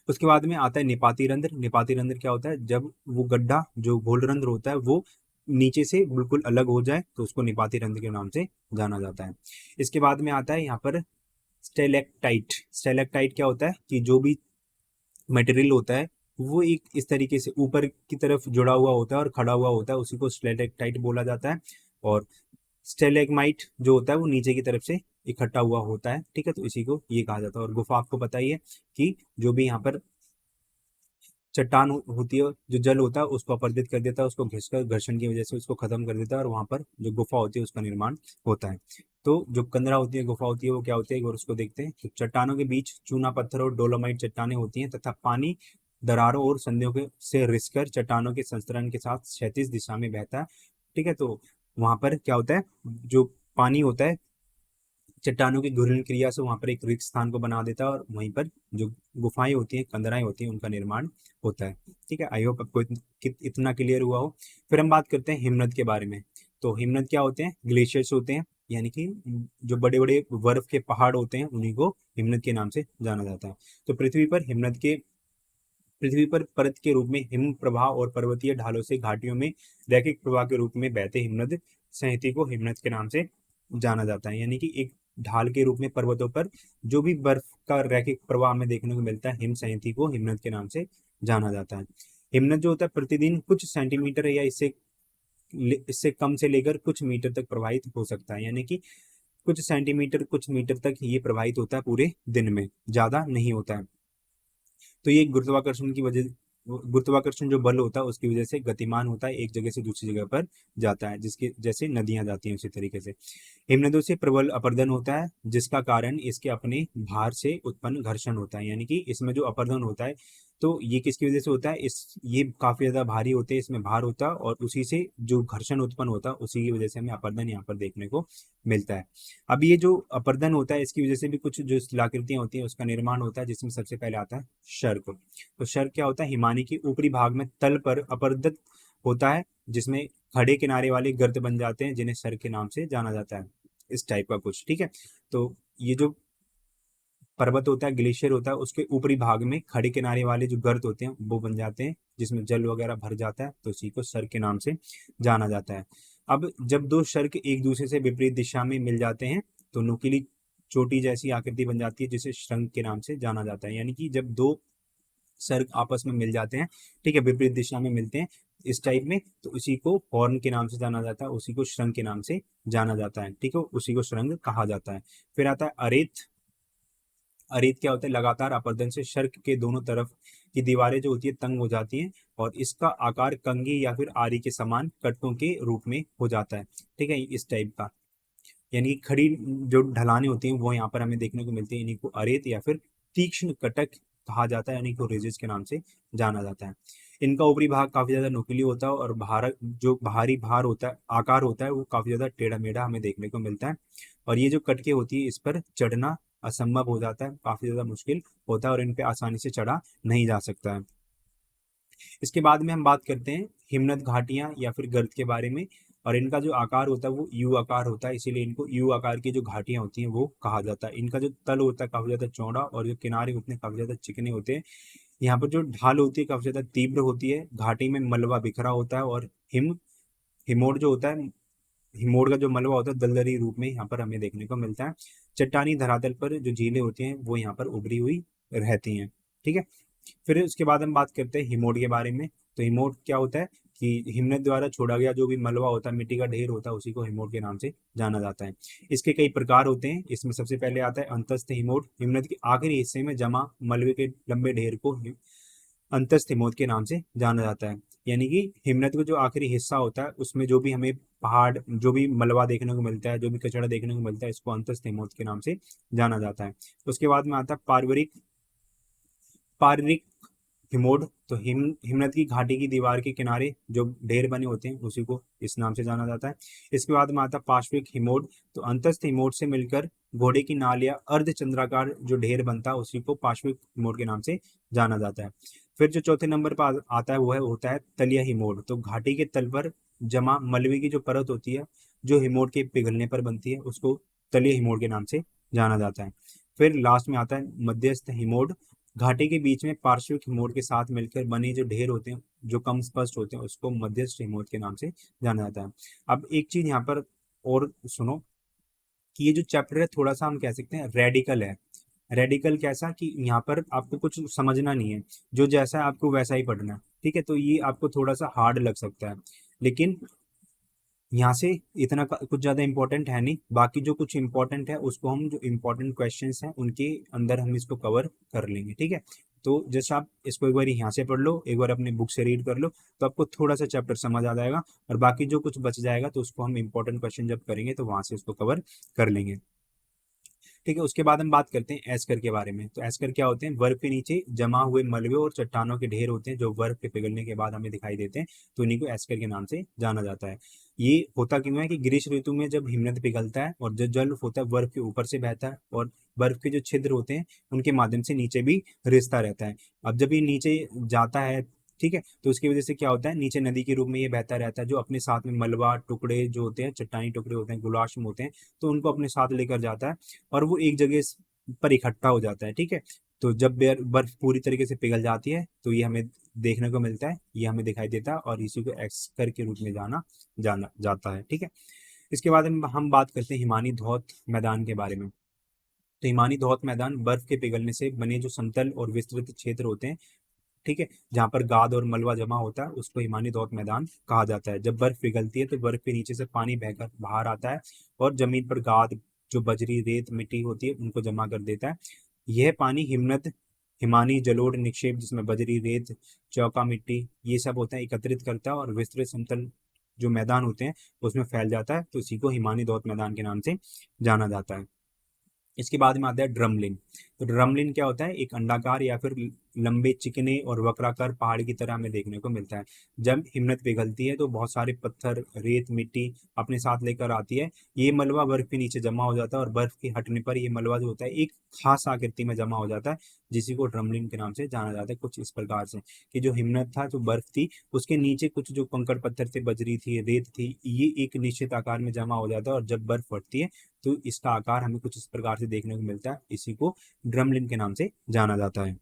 उसके बाद में आता है निपाती रंध्र। निपाती रंध्र क्या होता है, जब वो गड्ढा जो घोलरंध्र होता है वो नीचे से बिल्कुल अलग हो जाए तो उसको निपाती रंध्र के नाम से जाना जाता है। इसके बाद में आता है यहाँ पर स्टेलेक्टाइट। स्टेलेक्टाइट क्या होता है कि जो भी मटेरियल होता है वो एक इस तरीके से ऊपर की तरफ जुड़ा हुआ होता है और खड़ा हुआ होता है, उसी को स्टेलेक्टाइट बोला जाता है। और स्टेलेगमाइट जो होता है वो नीचे की तरफ से इकट्ठा हुआ होता है, ठीक है। तो इसी को ये कहा जाता है। और गुफा आपको पता ही है कि जो भी यहाँ पर चट्टान होती है, जो जल होता है उसको अपरदित कर देता है, उसको घिसकर घर्षण की वजह से उसको खत्म कर देता है और वहां पर जो गुफा होती है उसका निर्माण होता है। तो जो कंदरा होती है, गुफा होती है, वो क्या होती है और उसको देखते हैं। तो चट्टानों के बीच चूना पत्थर और डोलोमाइट चट्टानें होती हैं तथा पानी दरारों और संधियों के से रिसकर चट्टानों के संस्तरण के साथ क्षैतिज दिशा में बहता है, ठीक है। तो वहां पर क्या होता है, जो पानी होता है चट्टानों की घूर्णन क्रिया से वहां पर एक रिक्त स्थान को बना देता है और वहीं पर जो गुफाएं होती हैं, कंदराएं होती हैं, उनका निर्माण होता है। ठीक है, आई होप आपको इतना क्लियर हुआ हो। फिर हम बात करते हैं हिमनद के बारे में। तो हिमनद क्या होते हैं? ग्लेशियर्स होते हैं, यानी कि जो बड़े बड़े बर्फ के पहाड़ होते हैं उन्हीं को हिमनद के नाम से जाना जाता है। तो पृथ्वी पर परत के रूप में हिम प्रवाह और पर्वतीय ढालों से घाटियों में रैखिक प्रवाह के रूप में बहते हिमनद संहति को हिमनद के नाम से जाना जाता है। यानी कि एक ढाल के रूप में पर्वतों पर जो भी बर्फ का रैखिक प्रवाह हमें देखने को मिलता है, हिम संहति को हिमनद के नाम से जाना जाता है। हिमनद जो होता है प्रतिदिन कुछ सेंटीमीटर या इससे कम से लेकर कुछ मीटर तक प्रवाहित हो सकता है। यानी कि कुछ सेंटीमीटर कुछ मीटर तक ये प्रवाहित होता है पूरे दिन में, ज्यादा नहीं होता है। तो ये गुरुत्वाकर्षण जो बल होता है उसकी वजह से गतिमान होता है, एक जगह से दूसरी जगह पर जाता है, जिसके जैसे नदियां जाती हैं उसी तरीके से। हिमनदों से प्रबल अपर्दन होता है, जिसका कारण इसके अपने भार से उत्पन्न घर्षण होता है। यानी कि इसमें जो अपर्दन होता है, तो ये किसकी वजह से होता है? ये काफी ज्यादा भारी होते हैं, इसमें भार होता है और उसी से जो घर्षण उत्पन्न होता है उसी की वजह से हमें अपर्दन यहाँ पर देखने को मिलता है। अब ये जो अपर्दन होता है इसकी वजह से भी कुछ जो शिलाकृतियां होती हैं उसका निर्माण होता है, जिसमें सबसे पहले आता है शर्क। तो शर्क क्या होता है? हिमानी के ऊपरी भाग में तल पर अपर्दत होता है, जिसमें खड़े किनारे वाले गर्त बन जाते हैं, जिन्हें शर्क के नाम से जाना जाता है। इस टाइप का कुछ, ठीक है। तो ये जो पर्वत होता है, ग्लेशियर होता है, उसके ऊपरी भाग में खड़े किनारे वाले जो गर्त होते हैं वो बन जाते हैं, जिसमें जल वगैरह भर जाता है, तो उसी को शर्क के नाम से जाना जाता है। अब जब दो शर्क एक दूसरे से विपरीत दिशा में मिल जाते हैं तो नुकीली चोटी जैसी आकृति बन जाती है, जिसे शंख के नाम से जाना जाता है। यानी कि जब दो सर्ग आपस में मिल जाते हैं, ठीक है, विपरीत दिशा में मिलते हैं इस टाइप में, तो उसी को हॉर्न के नाम से जाना जाता है, उसी को श्रृंग के नाम से जाना जाता है। ठीक है, उसी को श्रृंग कहा जाता है। फिर आता है अरेत। अरेत क्या होता है? लगातार अपर्दन से शर्क के दोनों तरफ की दीवारें जो होती है तंग हो जाती हैं और इसका आकार कंघी या फिर आरी के समान कटकों के रूप में हो जाता है। ठीक है, इस टाइप का, यानी खड़ी जो ढलानें होती हैं वो यहाँ पर हमें देखने को मिलती है। इन्हीं को अरेत या फिर तीक्ष्ण कटक कहा जाता है, यानी को रेजिस के नाम से जाना जाता है। इनका ऊपरी भाग काफी ज्यादा नुकीली होता है और जो बाहरी भार होता है, आकार होता है, वो काफी ज्यादा टेढ़ा मेढ़ा हमें देखने को मिलता है। और ये जो कटके होती है इस पर चढ़ना असंभव हो जाता है, काफी ज्यादा मुश्किल होता है और इन पे आसानी से चढ़ा नहीं जा सकता है। इसके बाद में हम बात करते हैं हिमनद घाटियां या फिर गर्त के बारे में। और इनका जो आकार होता है वो यू आकार होता है, इसीलिए इनको यू आकार की जो घाटियां होती हैं वो कहा जाता है। इनका जो तल होता है काफी ज्यादा चौड़ा और जो किनारे होते हैं काफी ज्यादा चिकने होते हैं। यहाँ पर जो ढाल होती है काफी ज्यादा तीव्र होती है, घाटी में मलबा बिखरा होता है और हिमोड जो होता है, हिमोड का जो मलबा होता है दलदली रूप में यहाँ पर हमें देखने को मिलता है। चट्टानी धरातल पर जो झीलें होती हैं वो यहाँ पर उभरी हुई रहती हैं। ठीक है, फिर उसके बाद हम बात करते हैं हिमोड के बारे में। तो हिमोड क्या होता है कि हिमनद द्वारा छोड़ा गया जो भी मलबा होता है, मिट्टी का ढेर होता है, उसी को हिमोड के नाम से जाना जाता है। इसके कई प्रकार होते हैं, इसमें सबसे पहले आता है अंतस्थ हिमोड। हिमनद के आखिरी हिस्से में जमा मलबे के लंबे ढेर को अंतस्थ हिमोद के नाम से जाना जाता है। यानी कि हिमनद का जो आखिरी हिस्सा होता है उसमें जो भी हमें पहाड़, जो भी मलबा देखने को मिलता है, जो भी कचरा देखने को मिलता है, इसको अंतस्थ हिमोद के नाम से जाना जाता है। उसके बाद में आता है पार्वरिक हिमोड। तो हिमनद की घाटी की दीवार के किनारे जो ढेर बने होते हैं उसी को इस नाम से जाना जाता है। इसके बाद में आता है पार्श्विक हिमोड। तो अंतस्थ हिमोड से मिलकर घोड़े की नाल या अर्ध चंद्राकार जो ढेर बनता है उसी को पार्श्विक हिमोड के नाम से जाना जाता है। फिर जो चौथे नंबर पर आता है वो होता है तलिया हिमोड। तो घाटी के तल पर जमा मलबे की जो परत होती है, जो हिमोड के पिघलने पर बनती है, उसको तलिया हिमोड के नाम से जाना जाता है। फिर लास्ट में आता है मध्यस्थ हिमोड। घाटी के बीच में पार्श्विक हिमोड के साथ मिलकर बने जो ढेर होते हैं, जो कम स्पष्ट होते हैं, उसको मध्यस्थ हिमोड के नाम से जाना जाता है। अब एक चीज यहाँ पर और सुनो कि ये जो चैप्टर है थोड़ा सा हम कह सकते हैं रेडिकल है। रेडिकल कैसा कि यहाँ पर आपको कुछ समझना नहीं है, जो जैसा है आपको वैसा ही पढ़ना है। ठीक है, तो ये आपको थोड़ा सा हार्ड लग सकता है, लेकिन यहाँ से इतना कुछ ज्यादा इंपॉर्टेंट है नहीं। बाकी जो कुछ इंपॉर्टेंट है उसको हम, जो इंपॉर्टेंट क्वेश्चंस हैं उनके अंदर हम इसको कवर कर लेंगे। ठीक है, तो जैसे आप इसको एक बार यहाँ से पढ़ लो, एक बार अपने बुक से रीड कर लो, तो आपको थोड़ा सा चैप्टर समझ आ जाएगा। और बाकी जो कुछ बच जाएगा तो उसको हम इंपॉर्टेंट क्वेश्चन जब करेंगे तो वहां से उसको कवर कर लेंगे। ठीक है, उसके बाद हम बात करते हैं एस्कर के बारे में। तो एस्कर क्या होते हैं? बर्फ के नीचे जमा हुए मलबे और चट्टानों के ढेर होते हैं जो बर्फ के पिघलने के बाद हमें दिखाई देते हैं, तो इन्हीं को एस्कर के नाम से जाना जाता है। ये होता क्यों है कि ग्रीष्म ऋतु में जब हिमनद पिघलता है और जो जल होता है बर्फ के ऊपर से बहता है और बर्फ के जो छिद्र होते हैं उनके माध्यम से नीचे भी रिसता रहता है। अब जब ये नीचे जाता है, ठीक है, तो उसकी वजह से क्या होता है, नीचे नदी के रूप में ये बहता रहता है, जो अपने साथ में मलबा टुकड़े जो होते हैं, चट्टानी टुकड़े होते हैं, गुलाश्म होते हैं, तो उनको अपने साथ लेकर जाता है और वो एक जगह पर इकट्ठा हो जाता है। ठीक है, तो जब बर्फ पूरी तरीके से पिघल जाती है तो ये हमें देखने को मिलता है, ये हमें दिखाई देता है और इसी को एक्सकर के रूप में जाना जाना जाता है। ठीक है, इसके बाद हम बात करते हैं हिमानी धौत मैदान के बारे में। तो हिमानी धौत मैदान बर्फ के पिघलने से बने जो समतल और विस्तृत क्षेत्र होते हैं, ठीक है, जहाँ पर गाद और मलबा जमा होता है, उसको हिमानी धौत मैदान कहा जाता है। जब बर्फ पिघलती है तो बर्फ के नीचे से पानी बहकर बाहर आता है और जमीन पर गाद, जो बजरी रेत मिट्टी होती है, उनको जमा कर देता है। यह पानी हिमनद हिमानी जलोढ़ निक्षेप, जिसमें बजरी रेत चौका मिट्टी ये सब होता है, एकत्रित करता है और विस्तृत समतल जो मैदान होते हैं उसमें फैल जाता है, तो इसी को हिमानी धौत मैदान के नाम से जाना जाता है। इसके बाद में आता है ड्रमलिन। तो ड्रमलिन क्या होता है? एक अंडाकार या फिर लंबे चिकने और वक्राकार पहाड़ की तरह हमें देखने को मिलता है। जब हिमनद पिघलती है तो बहुत सारे पत्थर रेत मिट्टी अपने साथ लेकर आती है। ये मलबा बर्फ के नीचे जमा हो जाता है और बर्फ के हटने पर ये मलबा जो होता है एक खास आकृति में जमा हो जाता है, जिसी को ड्रमलिन के नाम से जाना जाता है। कुछ इस प्रकार से कि जो हिमनद था, जो बर्फ थी, उसके नीचे कुछ जो कंकड़ पत्थर थे, बजरी थी, रेत थी, ये एक निश्चित आकार में जमा हो जाता है और जब बर्फ फटती है तो इसका आकार हमें कुछ इस प्रकार से देखने को मिलता है, इसी को ड्रमलिन के नाम से जाना जाता है।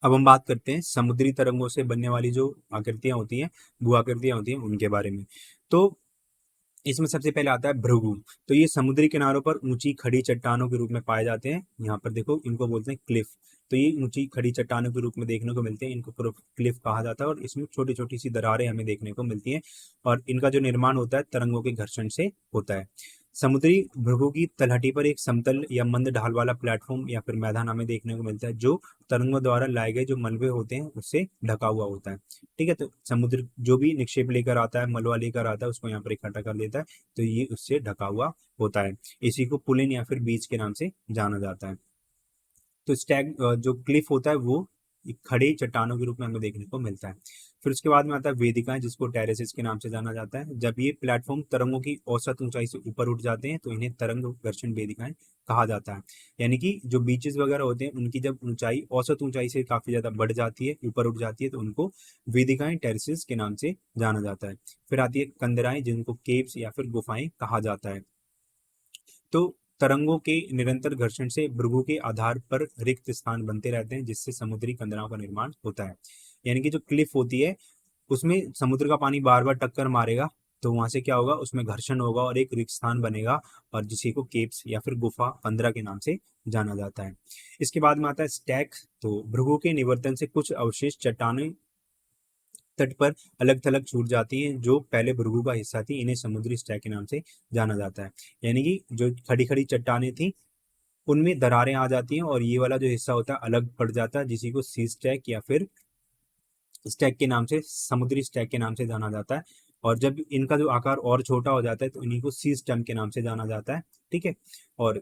अब हम बात करते हैं समुद्री तरंगों से बनने वाली जो आकृतियां होती हैं, भू आकृतियां होती हैं, उनके बारे में। तो इसमें सबसे पहले आता है भृगु। तो ये समुद्री किनारों पर ऊंची खड़ी चट्टानों के रूप में पाए जाते हैं। यहाँ पर देखो, इनको बोलते हैं क्लिफ। तो ये ऊंची खड़ी चट्टानों के रूप में देखने को मिलते हैं, इनको क्लिफ कहा जाता है और इसमें छोटी छोटी सी दरारें हमें देखने को मिलती हैं और इनका जो निर्माण होता है तरंगों के घर्षण से होता है। समुद्री भृगु की तलहटी पर एक समतल या मंद ढाल वाला प्लेटफॉर्म या फिर मैदान हमें देखने को मिलता है, जो तरंगों द्वारा लाए गए जो मलबे होते हैं उससे ढका हुआ होता है। ठीक है, तो समुद्र जो भी निक्षेप लेकर आता है, मलबा लेकर आता है, उसको यहाँ पर इकट्ठा कर लेता है, तो ये उससे ढका हुआ होता है। इसी को पुलिन या फिर बीच के नाम से जाना जाता है। तो स्टैग जो क्लिफ होता है वो एक खड़े चट्टानों के रूप में हमें देखने को मिलता है। फिर उसके बाद में आता है वेदिकाएं, जिसको टेरेसेस के नाम से जाना जाता है। जब ये प्लेटफॉर्म तरंगों की औसत ऊंचाई से ऊपर उठ जाते हैं तो इन्हें तरंग घर्षण वेदिकाएं कहा जाता है। यानी कि जो बीचेस वगैरह होते हैं उनकी जब ऊंचाई औसत ऊंचाई से काफी ज्यादा बढ़ जाती है, ऊपर उठ जाती है, तो उनको वेदिकाएं टेरेसेस के नाम से जाना जाता है। फिर आती है कंदराएं, जिनको केव्स या फिर गुफाएं कहा जाता है। तो तरंगों के निरंतर घर्षण से भृगु के आधार पर रिक्त स्थान बनते रहते हैं, जिससे समुद्री कंदराओं का निर्माण होता है। यानी कि जो क्लिफ होती है उसमें समुद्र का पानी बार बार टक्कर मारेगा, तो वहां से क्या होगा, उसमें घर्षण होगा और एक रिक्त स्थान बनेगा और जिसी को केप्स या फिर गुफा कंदरा के नाम से जाना जाता है। इसके बाद में आता है स्टैक। तो भृगु के निवर्तन से कुछ अवशेष चट्टानें तट पर अलग थलग छूट जाती हैं, जो पहले भृगु का हिस्सा थी, इन्हें समुद्री स्टैक के नाम से जाना जाता है। यानी कि जो खड़ी खड़ी चट्टानें थी उनमें दरारें आ जाती हैं और ये वाला जो हिस्सा होता है अलग पड़ जाता है, जिसी को सी स्टैक या फिर स्टैक के नाम से, समुद्री स्टैक के नाम से जाना जाता है। और जब इनका जो आकार और छोटा हो जाता है तो इन्हीं को सी स्टैम्प के नाम से जाना जाता है। ठीक है, और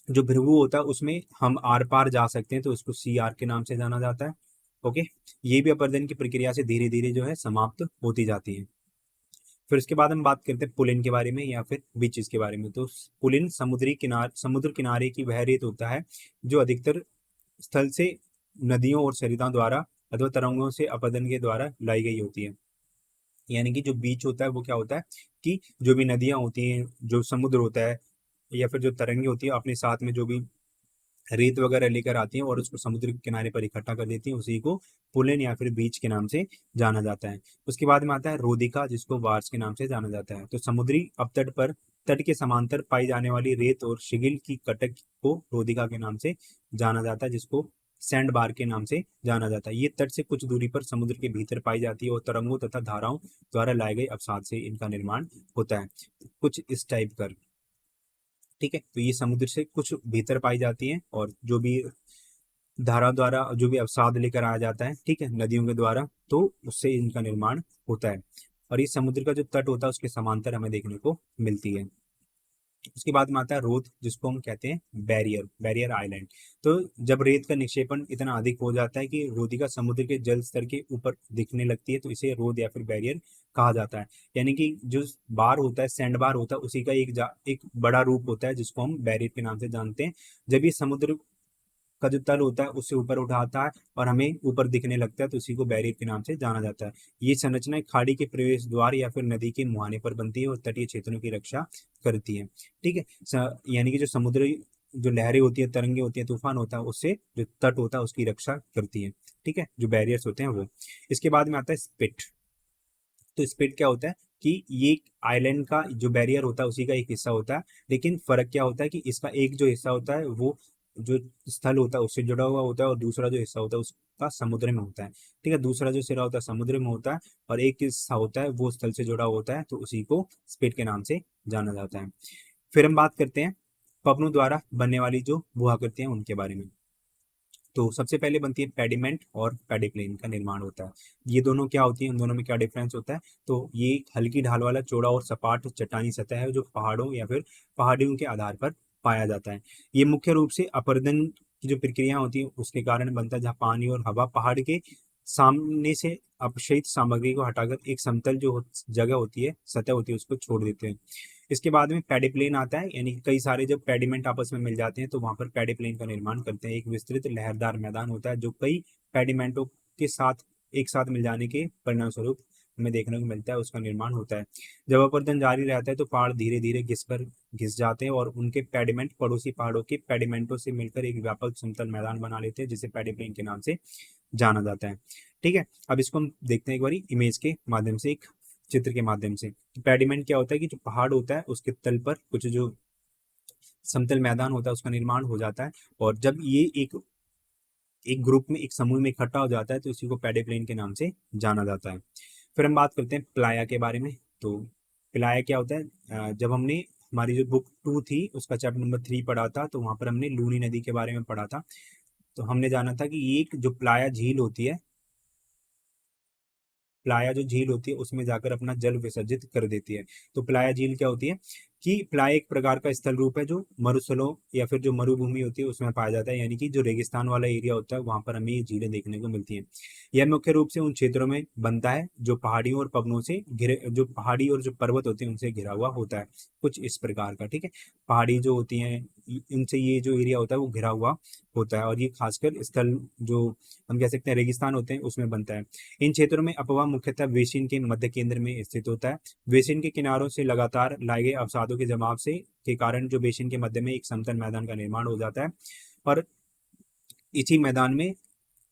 जो भृगु होता है उसमें हम आर पार जा सकते हैं, तो उसको सी आर के नाम से जाना जाता है। ओके, ये भी अपरदन की प्रक्रिया से धीरे धीरे जो है समाप्त होती जाती है। फिर उसके बाद हम बात करते हैं पुलिन के बारे में या फिर बीचेस के बारे में। तो पुलिन समुद्र किनारे की वह रेत होता है जो अधिकतर स्थल से नदियों और सरिताओं द्वारा अथवा तरंगों से अपरदन के द्वारा लाई गई होती है। यानी कि जो बीच होता है वो क्या होता है कि जो भी नदियां होती हैं, जो समुद्र होता है या फिर जो तरंगे होती है, अपने साथ में जो भी रेत वगैरह लेकर आती हैं और उसको समुद्र के किनारे पर इकट्ठा कर देती हैं, उसी को पुलिन या फिर बीच के नाम से जाना जाता है। उसके बाद में आता है रोदिका, जिसको वार्स के नाम से जाना जाता है। तो समुद्री अपतट पर तट के समांतर पाई जाने वाली रेत और शिगिल की कटक को रोदिका के नाम से जाना जाता है, जिसको सैंड बार के नाम से जाना जाता है। ये तट से कुछ दूरी पर समुद्र के भीतर पाई जाती है और तरंगों तथा धाराओं द्वारा लाए गए अवसाद से इनका निर्माण होता है, कुछ इस टाइप कर। ठीक है, तो ये समुद्र से कुछ भीतर पाई जाती हैं और जो भी धारा द्वारा जो भी अवसाद लेकर आया जाता है, ठीक है, नदियों के द्वारा, तो उससे इनका निर्माण होता है। और ये समुद्र का जो तट होता है उसके समांतर हमें देखने को मिलती है। उसके बाद में आता है रोध, जिसको हम कहते हैं बैरियर, बैरियर आइलैंड। तो जब रेत का निक्षेपण इतना अधिक हो जाता है कि रोधिका समुद्र के जल स्तर के ऊपर दिखने लगती है, तो इसे रोध या फिर बैरियर कहा जाता है। यानी कि जो बार होता है, सैंड बार होता है, उसी का एक बड़ा रूप होता है जिसको हम बैरियर के नाम से जानते हैं। जब ये समुद्र का जो तल होता है उससे ऊपर उठाता है और हमें ऊपर दिखने लगता है, तो उसी को बैरियर के नाम से जाना जाता है। ये संरचनाएं खाड़ी के प्रवेश द्वार या फिर नदी के मुहाने पर बनती है और तटीय क्षेत्रों की रक्षा करती है। ठीक है। यानी कि जो समुद्री जो लहरें होती है, तरंगे होती है, तूफान होता है, उससे जो तट होता है उसकी रक्षा करती है। ठीक है, जो बैरियर्स होते हैं वो। इसके बाद में आता है स्पिट। तो स्पिट क्या होता है कि ये आइलैंड का जो बैरियर होता है उसी का एक हिस्सा होता है, लेकिन फर्क क्या होता है कि इसका एक जो हिस्सा होता है वो जो स्थल होता है उससे जुड़ा हुआ होता है, और दूसरा जो हिस्सा होता है उसका समुद्र में होता है। ठीक है, दूसरा जो सिरा होता है समुद्र में होता है, और एक हिस्सा होता है वो स्थल से जुड़ा होता है, तो उसी को स्पिट के नाम से जाना जाता है। फिर हम बात करते हैं पवनों द्वारा बनने वाली जो भूआकृतियां उनके बारे में। तो सबसे पहले बनती है पेडिमेंट और पेडिप्लेन का निर्माण होता है। ये दोनों क्या होती है, इन दोनों में क्या डिफरेंस होता है? तो ये एक हल्की ढाल वाला चौड़ा और सपाट चट्टानी सतह है जो पहाड़ों या फिर पहाड़ियों के आधार पर पाया जाता है। ये मुख्य रूप से अपरदन की जो प्रक्रिया होती है उसके कारण बनता है, जहाँ पानी और हवा पहाड़ के सामने से अपक्षयित सामग्री को हटाकर एक समतल जो जगह होती है, सतह होती है, उसको छोड़ देते हैं। इसके बाद में पैडीप्लेन आता है, यानी कि कई सारे जब पैडिमेंट आपस में मिल जाते हैं तो वहां पर पैडीप्लेन का निर्माण करते हैं। एक विस्तृत लहरदार मैदान होता है जो कई पैडिमेंटों के साथ एक साथ मिल जाने के परिणाम स्वरूप हमें देखने को मिलता है, उसका निर्माण होता है। जब अपरदन जारी रहता है तो पहाड़ धीरे धीरे घिस जाते हैं और उनके पैडिमेंट पड़ोसी पहाड़ों के पैडिमेंटों से मिलकर एक व्यापक समतल मैदान बना लेते हैं, जिसे पैडीप्लेन के नाम से जाना जाता है। ठीक है, अब इसको हम देखते हैं एक बार इमेज के माध्यम से, एक चित्र के माध्यम से। तो पेडिमेंट क्या होता है कि जो पहाड़ होता है उसके तल पर कुछ जो समतल मैदान होता है उसका निर्माण हो जाता है, और जब ये एक एक ग्रुप में, एक समूह में इकट्ठा हो जाता है तो इसी को पेडिप्लेन के नाम से जाना जाता है। फिर हम बात करते हैं प्लाया के बारे में। तो प्लाया क्या होता है? जब हमने हमारी जो बुक 2 थी उसका चैप्टर नंबर 3 पढ़ा था, तो वहां पर हमने लूनी नदी के बारे में पढ़ा था। तो हमने जाना था कि एक जो प्लाया झील होती है, प्लाया जो झील होती है उसमें जाकर अपना जल विसर्जित कर देती है। तो प्लाया झील क्या होती है कि प्लाया एक प्रकार का स्थल रूप है जो मरुस्थलों या फिर जो मरुभूमि होती है उसमें पाया जाता है, यानी कि जो रेगिस्तान वाला एरिया होता है वहां पर हमें ये झीलें देखने को मिलती हैं। यह मुख्य रूप से उन क्षेत्रों में बनता है जो पहाड़ियों और पवनों से घिरे, जो पहाड़ी और जो पर्वत होते हैं उनसे घिरा हुआ होता है, कुछ इस प्रकार का। ठीक है, पहाड़ी जो होती हैं इनसे ये जो एरिया होता है वो घिरा हुआ होता है, और ये खासकर स्थल जो हम कह सकते हैं रेगिस्तान होते हैं उसमें बनता है। इन क्षेत्रों में अपवाह मुख्यतः बेसिन के मध्य केंद्र में स्थित होता है। बेसिन के किनारों से लगातार लाए गए अवसादों के जमाव से के कारण जो बेसिन के मध्य में एक समतल मैदान का निर्माण हो जाता है, और इसी मैदान में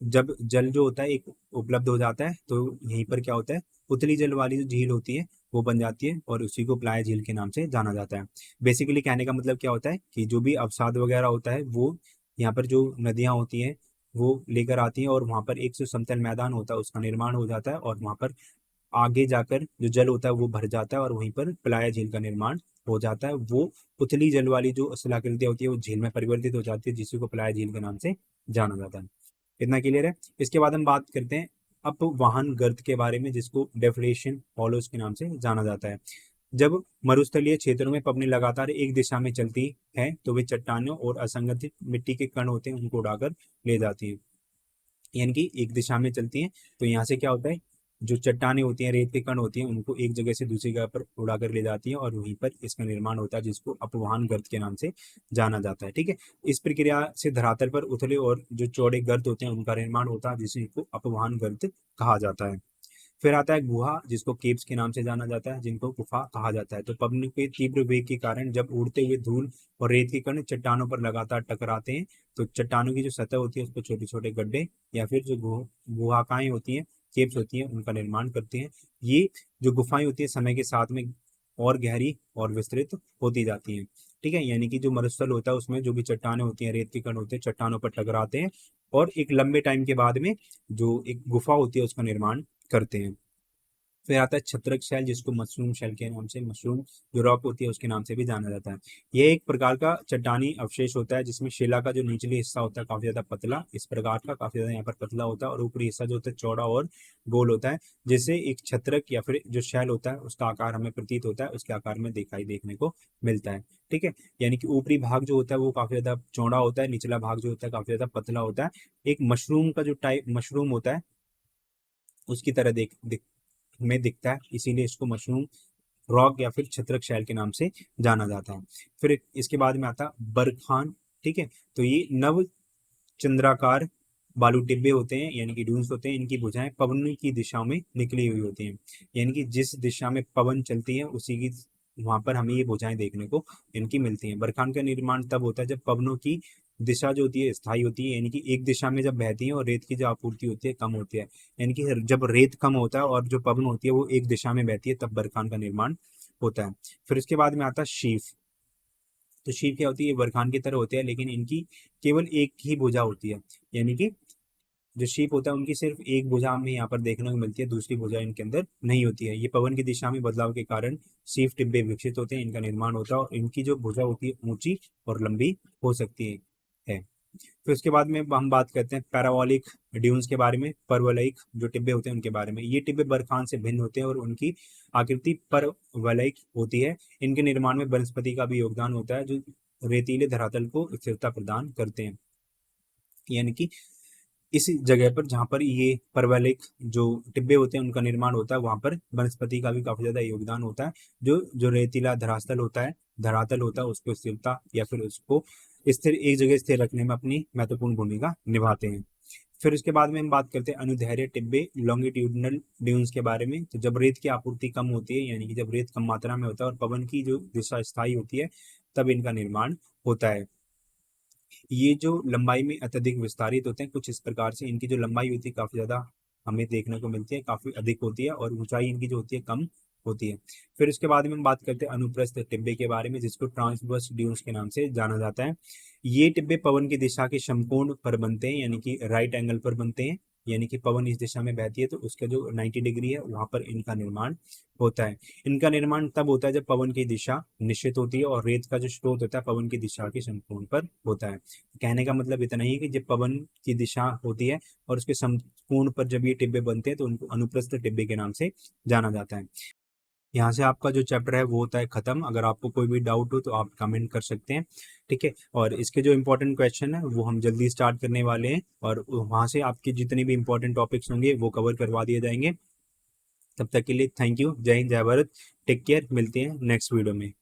जब जल जो होता है एक उपलब्ध हो जाता है, तो यहीं पर क्या होता है, उतली जल वाली जो झील होती है वो बन जाती है, और उसी को प्लाय झील के नाम से जाना जाता है। बेसिकली कहने का मतलब क्या होता है कि जो भी अवसाद वगैरह होता है वो यहाँ पर जो नदियां होती हैं वो लेकर आती हैं, और वहां पर एक जो समतल मैदान होता है उसका निर्माण हो जाता है, और वहां पर आगे जाकर जो जल होता है वो भर जाता है, और वहीं पर प्लाया झील का निर्माण हो जाता है। वो उथली जल वाली जो शिलाकृतियां होती है वो झील में परिवर्तित हो जाती है, जिसी को प्लाया झील के नाम से जाना जाता है। इतना क्लियर है? इसके बाद हम बात करते हैं अपवाहन गर्त के बारे में, जिसको डेफिनेशन हॉलोज के नाम से जाना जाता है। जब मरुस्थलीय क्षेत्रों में पवनें लगातार एक दिशा में चलती है तो वे चट्टानों और असंगठित मिट्टी के कण होते हैं उनको उड़ाकर ले जाती है। यानी कि एक दिशा में चलती हैं, तो यहाँ से क्या होता है, जो चट्टानें होती हैं, रेत के कण होती हैं, उनको एक जगह से दूसरी जगह पर उड़ा कर ले जाती हैं, और वहीं पर इसका निर्माण होता है जिसको अपवहन गर्त के नाम से जाना जाता है। ठीक है, इस प्रक्रिया से धरातल पर उथले और जो चौड़े गर्त होते हैं उनका निर्माण होता है, जिसको अपवहन गर्त कहा जाता है। फिर आता है गुहा, जिसको केव्स के नाम से जाना जाता है, जिनको गुफा कहा जाता है। तो पवन के तीव्र वेग के कारण जब उड़ते हुए धूल और रेत के कण चट्टानों पर लगातार टकराते हैं, तो चट्टानों की जो सतह होती है उस पर छोटे छोटे गड्ढे या फिर जो गुहाकाएं होती हैं, केव्स होती हैं, उनका निर्माण करते हैं। ये जो गुफाएं होती है समय के साथ में और गहरी और विस्तृत होती जाती हैं। ठीक है, यानी कि जो मरुस्थल होता है उसमें जो भी चट्टानें होती हैं, रेत के कण होते हैं, चट्टानों पर टकराते हैं, और एक लंबे टाइम के बाद में जो एक गुफा होती है उसका निर्माण करते हैं। फिर आता है छत्रक शैल, जिसको मशरूम शैल के नाम से, मशरूम जो रॉक होती है उसके नाम से भी जाना जाता है। यह एक प्रकार का चट्टानी अवशेष होता है जिसमें शिला का जो निचली हिस्सा होता है काफी ज्यादा पतला, इस प्रकार का काफी ज्यादा यहाँ पर पतला होता है, और ऊपरी हिस्सा जो होता है चौड़ा और गोल होता है, जिससे एक छत्रक या फिर जो शैल होता है उसका आकार हमें प्रतीत होता है, उसके आकार में दिखाई देखने को मिलता है। ठीक है, यानी कि ऊपरी भाग जो होता है वो काफी ज्यादा चौड़ा होता है, निचला भाग जो होता है काफी ज्यादा पतला होता है। एक मशरूम का जो टाइप मशरूम होता है उसकी तरह में दिखता है, इसीलिए इसको मशरूम रॉक या फिर छत्रक शैल के नाम से जाना जाता है। फिर इसके बाद में आता है बरखान। ठीक है, तो ये नव चंद्राकार बालू टिब्बे होते हैं, यानी कि ड्यून्स होते हैं। इनकी भुजाएं पवन की दिशा में निकली हुई होती हैं, यानी कि जिस दिशा में पवन चलती है उसी की वहां पर हमें ये भुजाएं देखने को इनकी मिलती हैं। बरखान का निर्माण तब होता है जब पवनों की दिशा जो होती है स्थायी होती है, यानी कि एक दिशा में जब बहती है और रेत की जो आपूर्ति होती है कम होती है, यानी कि जब रेत कम होता है और जो पवन होती है वो एक दिशा में बहती है तब बरखान का निर्माण होता है। फिर उसके बाद में आता है शीफ। तो शीप क्या होती है, ये बरखान की तरह होते हैं लेकिन इनकी केवल एक ही भुजा होती है, यानी कि जो शीप होता है उनकी सिर्फ एक भुजा हमें यहाँ पर देखने को मिलती है, दूसरी भुजा इनके अंदर नहीं होती है। ये पवन की दिशा में बदलाव के कारण शीप टिब्बे विकसित होते हैं, इनका निर्माण होता है, और इनकी जो भुजा होती है ऊंची और लंबी हो सकती है। फिर उसके बाद में हम बात करते हैं पैराबोलिक ड्यून्स के बारे में, परवलयिक जो टिब्बे होते हैं उनके बारे में। ये टिब्बे बर्फान से भिन्न होते हैं और उनकी आकृति परवलयिक होती है। इनके निर्माण में वनस्पति का भी योगदान होता है जो रेतीले धरातल को स्थिरता प्रदान करते हैं, यानी कि इस जगह पर जहाँ पर ये परवलयिक जो टिब्बे होते हैं उनका निर्माण होता है वहां पर वनस्पति का भी काफी ज्यादा योगदान होता है, जो जो रेतीला धरातल होता है उसको स्थिरता या फिर उसको स्थिर एक जगह स्थिर रखने में अपनी महत्वपूर्ण भूमिका निभाते हैं। फिर उसके बाद में हम बात करते हैं अनुदैर्ध्य टिब्बे लॉन्गिट्यूडनल ड्यून्स के बारे में। तो जब रेत की आपूर्ति कम होती है, यानी कि जब रेत कम मात्रा में होता है और पवन की जो दिशा स्थायी होती है तब इनका निर्माण होता है। ये जो लंबाई में अत्यधिक विस्तारित होते हैं कुछ इस प्रकार से, इनकी जो लंबाई होती है काफी ज्यादा हमें देखने को मिलती है, काफी अधिक होती है, और ऊंचाई इनकी जो होती है कम होती है। फिर उसके बाद में हम बात करते हैं अनुप्रस्थ टिब्बे के बारे में, जिसको ट्रांसवर्स ड्यून्स के नाम से जाना जाता है। ये टिब्बे पवन की दिशा के समकोण पर बनते हैं, यानी कि राइट एंगल पर बनते हैं, यानी कि पवन इस दिशा में बहती है तो उसका जो 90 डिग्री है वहां पर इनका निर्माण होता है। इनका निर्माण तब होता है जब पवन की दिशा निश्चित होती है और रेत का जो स्रोत होता है पवन की दिशा के समकोण पर होता है। कहने का मतलब इतना ही है कि जब पवन की दिशा होती है और उसके समकोण पर जब ये टिब्बे बनते हैं तो उनको अनुप्रस्थ टिब्बे के नाम से जाना जाता है। यहाँ से आपका जो चैप्टर है वो होता है खत्म। अगर आपको कोई भी डाउट हो तो आप कमेंट कर सकते हैं, ठीक है। और इसके जो इंपॉर्टेंट क्वेश्चन है वो हम जल्दी स्टार्ट करने वाले हैं, और वहाँ से आपके जितने भी इंपॉर्टेंट टॉपिक्स होंगे वो कवर करवा दिए जाएंगे। तब तक के लिए थैंक यू, जय हिंद, जय भारत, टेक केयर, मिलते हैं नेक्स्ट वीडियो में।